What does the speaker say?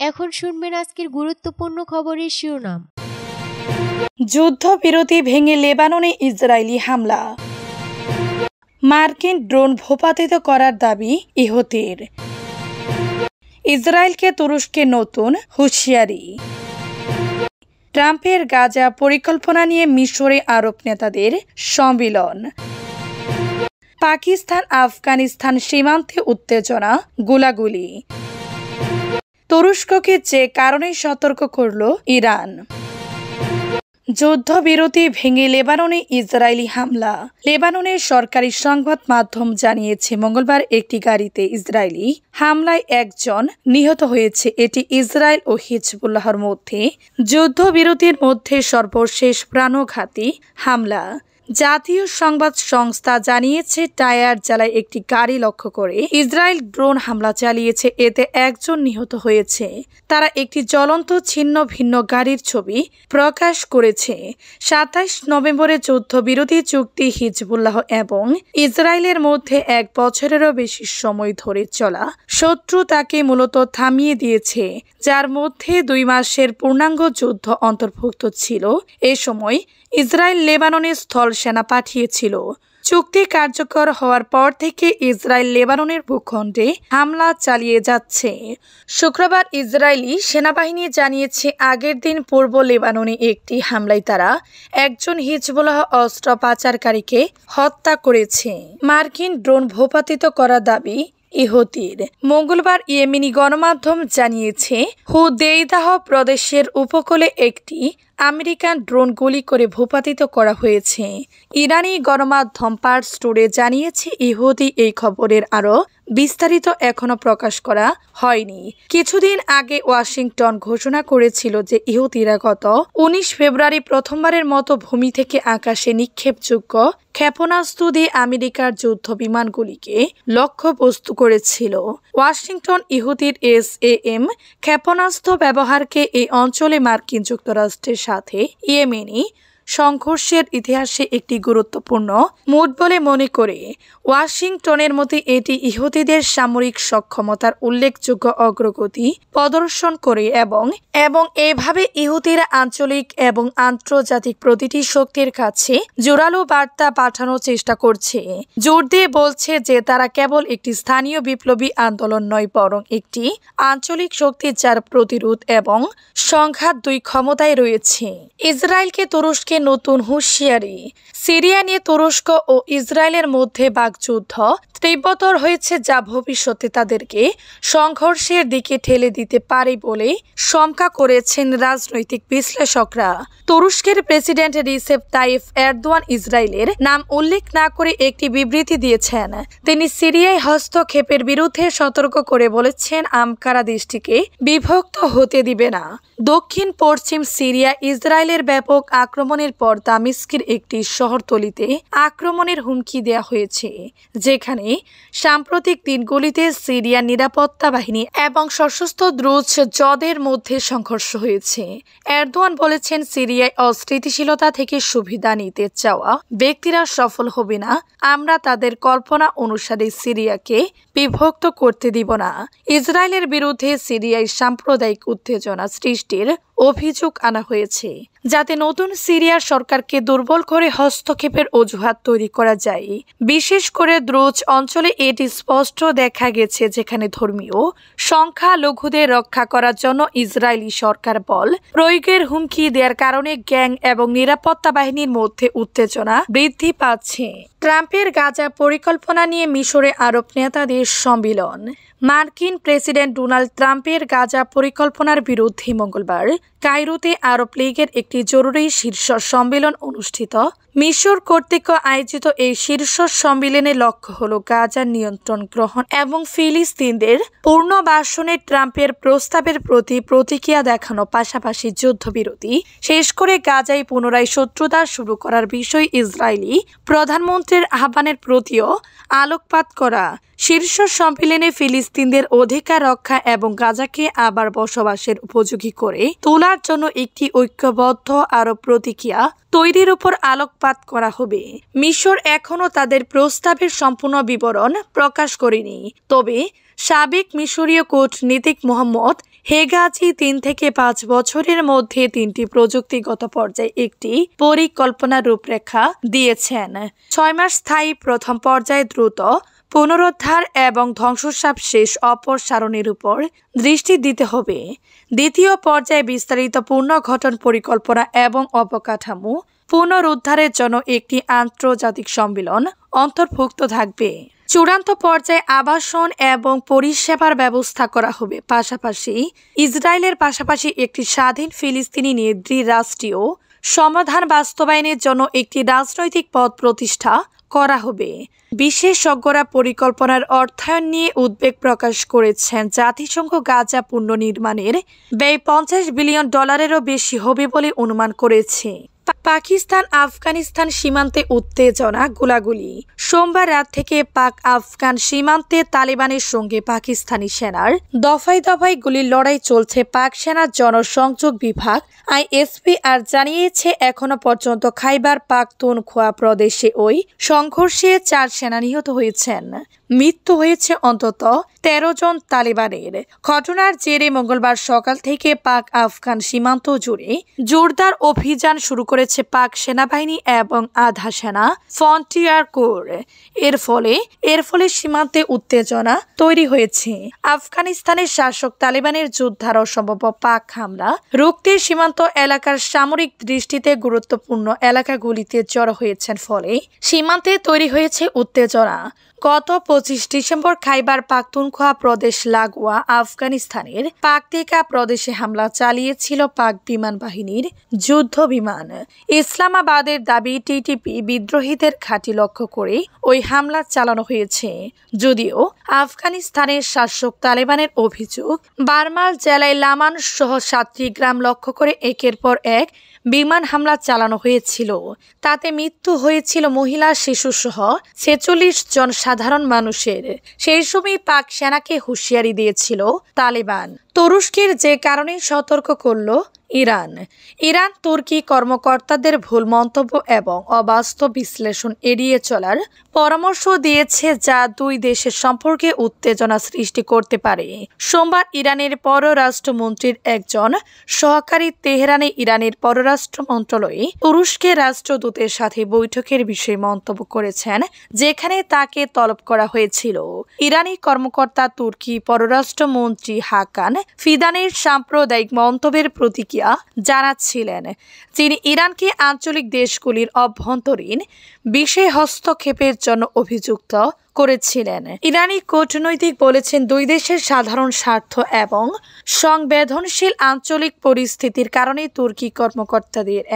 এখন শুনবেন আজকের গুরুত্বপূর্ণ খবরের শিরোনাম। যুদ্ধবিরতি ভেঙে লেবাননে ইসরায়েলি হামলা। মার্কিন ড্রোন ভূপাতিত করার দাবি ইহুতির। ইসরায়েলকে তুরস্কের নতুন হুঁশিয়ারি। ট্রাম্পের গাজা পরিকল্পনা নিয়ে মিশরে আরব নেতাদের সম্মিলন। পাকিস্তান আফগানিস্তান সীমান্তে উত্তেজনা, গোলাগুলি। তুরস্ককে যে কারণে সতর্ক করল ইরান। যুদ্ধবিরতি ভেঙে লেবাননে ইসরায়েলি হামলা। লেবাননের সরকারি সংবাদ মাধ্যম জানিয়েছে মঙ্গলবার একটি গাড়িতে ইসরায়েলি হামলায় একজন নিহত হয়েছে। এটি ইসরায়েল ও হিজবুল্লাহর মধ্যে যুদ্ধবিরতির মধ্যে সর্বশেষ প্রাণঘাতী হামলা। জাতীয় সংবাদ সংস্থা জানিয়েছে টায়ার জ্বালায় একটি গাড়ি লক্ষ্য করে ইসরায়েল ড্রোন হামলা চালিয়েছে। এতে একজন নিহত হয়েছে। তারা একটি জ্বলন্ত ছিন্ন ভিন্ন গাড়ির ছবি প্রকাশ করেছে। ২৭ নভেম্বরে যুদ্ধবিরতি চুক্তি হিজবুল্লাহ এবং ইসরায়েলের মধ্যে ১ বছরেরও বেশি সময় ধরে চলা শত্রুতাকে মূলত থামিয়ে দিয়েছে, যার মধ্যে ২ মাসের পূর্ণাঙ্গ যুদ্ধ অন্তর্ভুক্ত ছিল। এ সময় ইসরায়েল লেবাননে স্থল সেনা পাঠিয়েছিল। চুক্তি কার্যকর হওয়ার পর থেকে ইসরায়েল লেবাননের ভূখণ্ডে হামলা চালিয়ে যাচ্ছে। শুক্রবার ইসরায়েলি সেনাবাহিনী জানিয়েছে আগের দিন পূর্ব লেবাননে একটি হামলায় তারা একজন হিজবুল্লাহ অস্ত্র পাচারকারীকে হত্যা করেছে। মার্কিন ড্রোন ভূপাতিত করার দাবি ইহুতির। মঙ্গলবার ইয়েমেনি গণমাধ্যম জানিয়েছে হুদেইদাহ প্রদেশের উপকূলে একটি আমেরিকান ড্রোন গুলি করে ভূপাতিত করা হয়েছে। ইরানি গণমাধ্যম পার্স টুডে জানিয়েছে ইহুদি এই খবরের আরও বিস্তারিত এখনো প্রকাশ করা হয়নি। কিছুদিন আগে ওয়াশিংটন ঘোষণা করেছিল যে ইহুদিরা গত ১৯ ফেব্রুয়ারি প্রথমবারের মতো ভূমি থেকে আকাশে নিক্ষেপযোগ্য ক্ষেপণাস্ত্র দিয়ে আমেরিকার যুদ্ধ বিমানগুলিকে লক্ষ্যবস্তু করেছিল। ওয়াশিংটন ইহুদির SAM ক্ষেপণাস্ত্র ব্যবহারকে এই অঞ্চলে মার্কিন যুক্তরাষ্ট্রের সাথে ইয়েমেনি সংঘর্ষের ইতিহাসে একটি গুরুত্বপূর্ণ মোড় বলে মনে করে। ওয়াশিংটনের মতে এটি ইহুদিদের সামরিক সক্ষমতার উল্লেখযোগ্য অগ্রগতি প্রদর্শন করে এবং এভাবে ইহুদিরা আঞ্চলিক এবং আন্তর্জাতিক প্রতিটি শক্তির কাছে জোরালো বার্তা পাঠানোর চেষ্টা করছে। জোর দিয়ে বলছে যে তারা কেবল একটি স্থানীয় বিপ্লবী আন্দোলন নয়, বরং একটি আঞ্চলিক শক্তি যার প্রতিরোধ এবং সংঘাত ২ ক্ষমতায় রয়েছে। ইসরায়েলকে তুরস্কের নতুন হুঁশিয়ারি। সিরিয়া নিয়ে তুরস্ক ও ইসরায়েলের মধ্যে বাকযুদ্ধ তীব্রতর হয়েছে, যা ভবিষ্যতে তাদেরকে সংঘর্ষের দিকে ঠেলে দিতে পারে বলে শঙ্কা করেছেন রাজনৈতিক বিশ্লেষকরা। তুরস্কের প্রেসিডেন্ট রিসেপ তাইয়েপ এরদোয়ান ইসরায়েলের নাম উল্লেখ না করে একটি বিবৃতি দিয়েছেন। তিনি সিরিয়ায় হস্তক্ষেপের বিরুদ্ধে সতর্ক করে বলেছেন আঙ্কারা দেশটিকে বিভক্ত হতে দিবে না। দক্ষিণ পশ্চিম সিরিয়া ইসরায়েলের ব্যাপক আক্রমণের পর দামেস্কের একটি শহরতলিতে আক্রমণের হুমকি দেওয়া হয়েছে, যেখানে সাম্প্রতিক দিনগুলিতে সিরিয়ার নিরাপত্তা বাহিনী এবং সশস্ত্র দ্রুজ জদের মধ্যে সংঘর্ষ হয়েছে। এরদোয়ান বলেছেন সিরিয়ায় অস্থিতিশীলতা থেকে সুবিধা নিতে চাওয়া ব্যক্তিরা সফল হবে না। আমরা তাদের কল্পনা অনুসারে সিরিয়াকে বিভক্ত করতে দিব না। ইসরায়েলের বিরুদ্ধে সিরিয়ায় সাম্প্রদায়িক উত্তেজনা সৃষ্টির অভিযোগ আনা হয়েছে, যাতে নতুন সিরিয়ার সরকারকে দুর্বল করে হস্তক্ষেপের অজুহাত তৈরি করা যায়। বিশেষ করে দ্রুজ অঞ্চলে এটি স্পষ্ট দেখা গেছে, যেখানে ধর্মীয় সংখ্যালঘুদের রক্ষা করার জন্য ইসরায়েলি সরকার বল প্রয়োগের হুমকি দেওয়ার কারণে গ্যাং এবং নিরাপত্তা বাহিনীর মধ্যে উত্তেজনা বৃদ্ধি পাচ্ছে। ট্রাম্পের গাজা পরিকল্পনা নিয়ে মিশরে আরব নেতাদের সম্মিলন। মার্কিন প্রেসিডেন্ট ডোনাল্ড ট্রাম্পের গাজা পরিকল্পনার বিরুদ্ধে মঙ্গলবার কায়রোতে আরব লীগের একটি জরুরি শীর্ষ সম্মেলন অনুষ্ঠিত। মিশর কর্তৃক আয়োজিত এই শীর্ষ সম্মেলনের লক্ষ্য হল গাজার নিয়ন্ত্রণ গ্রহণ এবং ফিলিস্তিনদের পুনর্বাসনের ট্রাম্পের প্রস্তাবের প্রতি প্রতিক্রিয়া দেখানো, পাশাপাশি যুদ্ধবিরতি শেষ করে গাজায় পুনরায় শত্রুতা শুরু করার বিষয়ে ইসরায়েলি প্রধানমন্ত্রীর আহ্বানের প্রতিও আলোকপাত করা। শীর্ষ সম্মেলনে ফিলিস্তিনদের অধিকার রক্ষা এবং গাজাকে আবার বসবাসের উপযোগী করে তোলার জন্য একটি ঐক্যবদ্ধ আরব প্রতিক্রিয়া তৈরির উপর আলোকপাত করা হবে। মিশর এখনও তাদের প্রস্তাবের সম্পূর্ণ বিবরণ প্রকাশ করেনি, তবে সাবেক মিশরীয় কূটনীতিক মোহাম্মদ হেগাজি 3 থেকে 5 বছরের মধ্যে 3টি প্রযুক্তিগত পর্যায়ে একটি পরিকল্পনার রূপরেখা দিয়েছেন। 6 মাস স্থায়ী প্রথম পর্যায়ে দ্রুত পুনরুদ্ধার এবং ধ্বংসসাপ শেষ অপসারণের উপর দৃষ্টি দিতে হবে। দ্বিতীয় পর্যায়ে বিস্তারিত পুনর্গঠন পরিকল্পনা এবং অবকাঠামো পুনরুদ্ধারের জন্য একটি আন্তর্জাতিক সম্মেলন অন্তর্ভুক্ত থাকবে। চূড়ান্ত পর্যায়ে আবাসন এবং পরিষেবার ব্যবস্থা করা হবে। পাশাপাশি ইসরায়েলের পাশাপাশি একটি স্বাধীন ফিলিস্তিনি দ্বিরাষ্ট্রীয় সমাধান বাস্তবায়নের জন্য একটি রাজনৈতিক পথ প্রতিষ্ঠা করা হবে। বিশেষজ্ঞরা পরিকল্পনার অর্থায়ন নিয়ে উদ্বেগ প্রকাশ করেছেন। জাতিসংঘ গাজা পুনর্নির্মাণের ব্যয় $50 বিলিয়ন বেশি হবে বলে অনুমান করেছে। পাকিস্তান আফগানিস্তান সীমান্তে উত্তেজনা, গোলাগুলি। সোমবার রাত থেকে পাক আফগান সীমান্তে তালেবানের সঙ্গে পাকিস্তানি সেনার দফায় দফায় গুলির লড়াই চলছে। পাক সেনার জনসংযোগ বিভাগ ISPR জানিয়েছে এখনো পর্যন্ত খাইবার পাখতুনখোয়া প্রদেশে ওই সংঘর্ষে 4 সেনা নিহত হয়েছেন। মৃত্যু হয়েছে অন্তত 13 জন তালেবানের। ঘটনার জেরে মঙ্গলবার সকাল থেকে পাক আফগান সীমান্ত জুড়ে জোরদার অভিযান শুরু করেছে পাক সেনাবাহিনী এবং আধা সেনা ফ্রন্টিয়ার কোর। এর ফলে সীমান্তে উত্তেজনা তৈরি হয়েছে। আফগানিস্তানের শাসক তালেবানের যুদ্ধার অসম্ভব পাক হামলা রুখতে সীমান্ত এলাকার সামরিক দৃষ্টিতে গুরুত্বপূর্ণ এলাকাগুলিতে জড়ো হয়েছেন। ফলে সীমান্তে তৈরি হয়েছে উত্তেজনা। গত 25 ডিসেম্বর খাইবার পাখতুনখোয়া প্রদেশ লাগোয়া আফগানিস্তানের পাকতিকা প্রদেশে হামলা চালিয়েছিল পাক বিমান বাহিনীর যুদ্ধ বিমান। ইসলামাবাদের দাবি টিটিপি বিদ্রোহীদের ঘাঁটি লক্ষ্য করে ওই হামলা চালানো হয়েছে। যদিও আফগানিস্তানের শাসক তালেবানের অভিযোগ, বারমাল জেলায় লামান সহ 7টি গ্রাম লক্ষ্য করে একের পর এক বিমান হামলা চালানো হয়েছিল। তাতে মৃত্যু হয়েছিল মহিলা, শিশু সহ 46 জন সাধারণ মানুষের। সেই সময় পাক সেনাকে হুঁশিয়ারি দিয়েছিল তালেবান। তুরস্কের যে কারণে সতর্ক করল ইরান তুর্কি কর্মকর্তাদের ভুল মন্তব্য এবং অবাস্তব বিশ্লেষণ এড়িয়ে চলার পরামর্শ দিয়েছে, যা দুই দেশের সম্পর্কে উত্তেজনা সৃষ্টি করতে পারে। সোমবার ইরানের পররাষ্ট্রমন্ত্রীর একজন সহকারী তেহরানে ইরানের পররাষ্ট্র মন্ত্রণালয়ে তুরস্কের রাষ্ট্রদূতের সাথে বৈঠকের বিষয়ে মন্তব্য করেছেন, যেখানে তাকে তলব করা হয়েছিল। ইরানি কর্মকর্তা তুর্কি পররাষ্ট্রমন্ত্রী হাকান ফিদানের সাম্প্রদায়িক মন্তব্যের প্রতিক্রিয়া জানাচ্ছিলেন। তিনি ইরানকে আঞ্চলিক দেশগুলির অভ্যন্তরীণ বিষয়ে হস্তক্ষেপের জন্য অভিযুক্ত করেছিলেন। ইরানি কূটনৈতিক বলেছেন, দুই দেশের সাধারণ স্বার্থ এবং সংবেদনশীল আঞ্চলিক পরিস্থিতির কারণে তুর্কি কর্মকর্তাদের